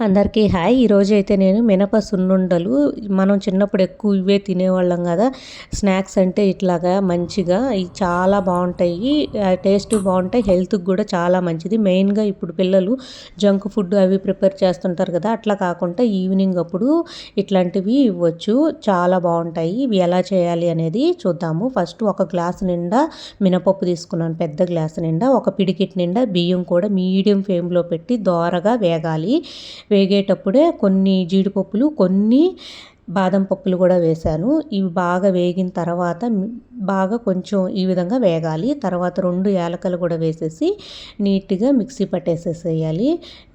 అందరికీ హాయ్. ఈరోజైతే నేను మినప సున్నుండలు మనం చిన్నప్పుడు ఎక్కువ ఇవే తినేవాళ్ళం కదా. స్నాక్స్ అంటే ఇట్లాగా మంచిగా ఇవి చాలా బాగుంటాయి, టేస్ట్ బాగుంటాయి, హెల్త్కి కూడా చాలా మంచిది. మెయిన్గా ఇప్పుడు పిల్లలు జంక్ ఫుడ్ అవి ప్రిపేర్ చేస్తుంటారు కదా, అట్లా కాకుండా ఈవినింగ్ అప్పుడు ఇట్లాంటివి ఇవ్వచ్చు, చాలా బాగుంటాయి. ఇవి ఎలా చేయాలి అనేది చూద్దాము. ఫస్ట్ ఒక గ్లాస్ నిండా మినపప్పు తీసుకున్నాను, పెద్ద గ్లాస్ నిండా. ఒక పిడికిట్ నిండా బియ్యం కూడా మీడియం ఫ్లేమ్లో పెట్టి దోరగా వేగాలి. వేగేటప్పుడే కొన్ని జీడిపప్పులు, కొన్ని బాదం పప్పులు కూడా వేశాను. ఇవి బాగా వేగిన తర్వాత బాగా కొంచెం ఈ విధంగా వేగాలి. తర్వాత 2 యాలకులు కూడా వేసేసి నీట్గా మిక్సీ పట్టేసేసేయాలి.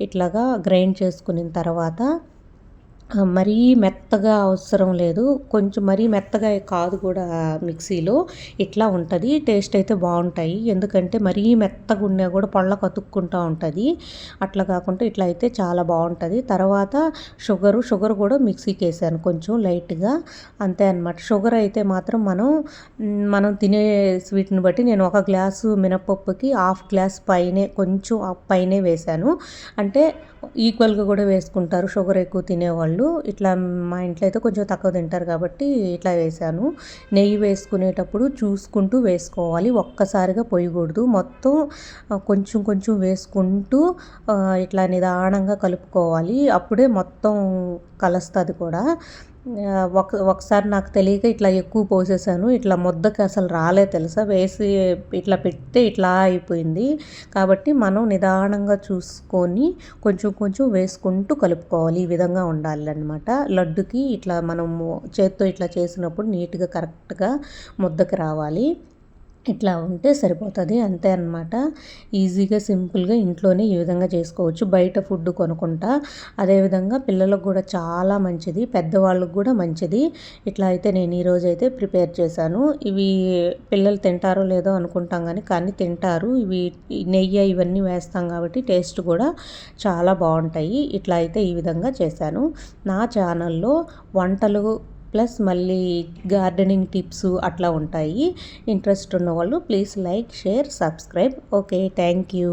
ఇట్లాగా గ్రైండ్ చేసుకున్న తర్వాత మరీ మెత్తగా అవసరం లేదు, కొంచెం మరీ మెత్తగా కాదు కూడా, మిక్సీలో ఇట్లా ఉంటుంది. టేస్ట్ అయితే బాగుంటాయి, ఎందుకంటే మరీ మెత్తగా ఉన్నా కూడా పళ్ళకు అతుక్కుంటూ ఉంటుంది. అట్లా కాకుండా ఇట్లా అయితే చాలా బాగుంటుంది. తర్వాత షుగర్ కూడా మిక్సీకి వేసాను కొంచెం లైట్గా, అంతే అనమాట. షుగర్ అయితే మాత్రం మనం తినే స్వీట్ని బట్టి నేను 1 గ్లాసు మినపప్పుకి 1/2 గ్లాస్ పైనే, కొంచెం పైనే వేశాను. అంటే ఈక్వల్గా కూడా వేసుకుంటారు షుగర్ ఎక్కువ తినేవాళ్ళు. ఇట్లా మా ఇంట్లో అయితే కొంచెం తక్కువ తింటారు కాబట్టి ఇట్లా వేసాను. నెయ్యి వేసుకునేటప్పుడు చూసుకుంటూ వేసుకోవాలి, ఒక్కసారిగా పోయకూడదు. మొత్తం కొంచెం కొంచెం వేసుకుంటూ ఇట్లా నిదానంగా కలుపుకోవాలి, అప్పుడే మొత్తం కలుస్తుంది కూడా. ఒకసారి నాకు తెలియక ఇట్లా ఎక్కువ పోసేసాను, ఇట్లా ముద్దకి అసలు రాలే తెలుసా, వేసి ఇట్లా పెడితే ఇట్లా అయిపోయింది. కాబట్టి మనం నిదానంగా చూసుకొని కొంచెం కొంచెం వేసుకుంటూ కలుపుకోవాలి, ఈ విధంగా ఉండాలన్నమాట. లడ్డుకి ఇట్లా మనము చేత్తో ఇట్లా చేసినప్పుడు నీట్గా కరెక్ట్గా ముద్దకి రావాలి. ఇట్లా ఉంటే సరిపోతుంది, అంతే అన్నమాట. ఈజీగా సింపుల్గా ఇంట్లోనే ఈ విధంగా చేసుకోవచ్చు, బయట ఫుడ్ కొనుక్కుంటా. అదేవిధంగా పిల్లలకు కూడా చాలా మంచిది, పెద్దవాళ్ళకు కూడా మంచిది. ఇట్లా అయితే నేను ఈరోజు అయితే ప్రిపేర్ చేశాను. ఇవి పిల్లలు తింటారో లేదో అనుకుంటాం కానీ తింటారు. ఇవి నెయ్యి ఇవన్నీ వేస్తాం కాబట్టి టేస్ట్ కూడా చాలా బాగుంటాయి. ఇట్లా అయితే ఈ విధంగా చేశాను. నా ఛానల్లో వంటలు ప్లస్ మళ్ళీ గార్డెనింగ్ టిప్స్ అట్లా ఉంటాయి. ఇంట్రెస్ట్ ఉన్నవాళ్ళు please like, share, subscribe. Okay, thank you.